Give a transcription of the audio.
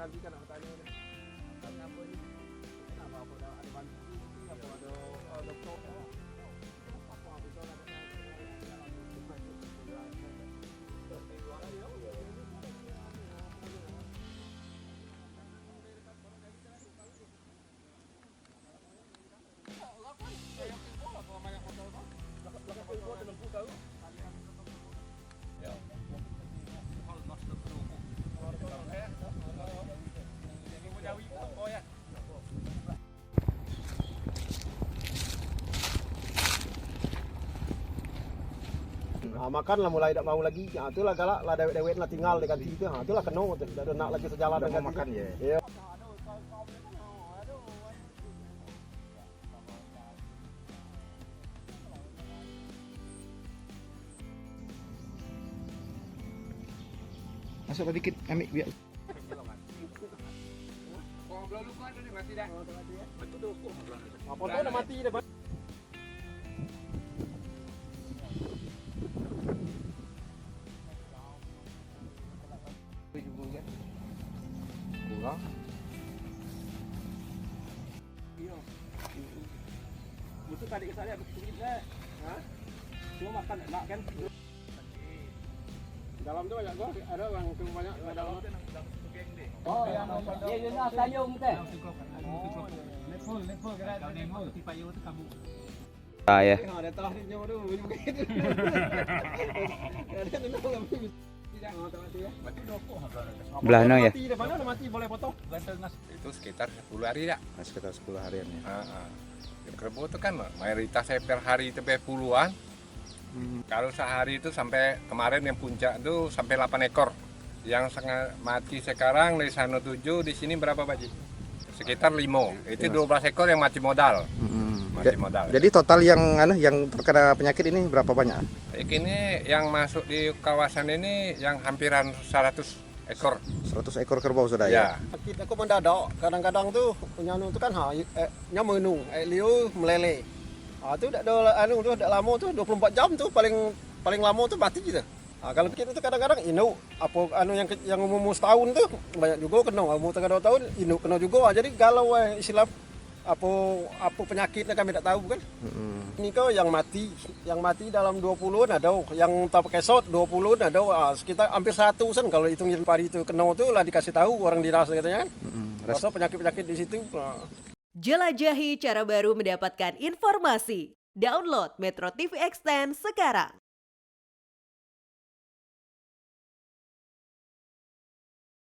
gantikan nak tanya ni. Tanya apa ni? Kenapa apa dah ada bantu ni apa ada doktor apa betul ada makan lah mulai tak mau lagi. Itulah galak lah dewek-dewek lah tinggal di ganti itu. Itulah kena tu. Dah nak lagi sejalan dengan makan ya. Ya. Masuk sedikit, ambil biar. Oh, belum lupa ada ni mati dah. Betul tu kok. Apa tu dah mati dah. Kurang. Iya. Betul tadi saya betul juga. Ha? Cuma makan enak kan. Dalam tu banyak gua, ada orang tu banyak dalam tu. Oh, yang dia nak sayung tu. Level gerak level tipayo tu kamu. Ah ya. Ada telah dia tu. Ada tu nak ambil. Belah no ya. Mati dah mana dah mati boleh potong. Itu sekitar 10 hari dah. Sekitar 10 harian ya. Kerbau itu kan mayoritas saya per hari itu puluhan. Kalau sehari itu sampai kemarin yang puncak itu sampai 8 ekor. Yang mati sekarang dari sana 7, di sini berapa Pak Ji? Sekitar 5. Itu 12 ekor yang mati modal. Mati modal. Jadi total yang terkena penyakit ini berapa banyak? Ini yang masuk di kawasan ini yang hampiran 100 ekor. 100 ekor kerbau sudah Ya. ya. Kita aku mendadak, kadang-kadang tu punya anu tu kan nya menung, liu meleleh. Tu dak ada anu tu dak lama tu 24 jam tu paling lama tu mati kita. Kalau kita tu kadang-kadang induk apa anu yang umur setahun tu banyak juga kena, umur 3 tahun induk kena juga. Jadi kalau istilah apa penyakitnya kami tak tahu kan. Ini kau yang mati dalam 20-an ada, yang tak pakai shot 20-an ada, sekitar hampir 100 kan kalau hitung pari itu kena tu lah dikasih tahu orang dinas katanya kan. Rasa penyakit-penyakit di situ. Jelajahi cara baru mendapatkan informasi. Download Metro TV Extend sekarang.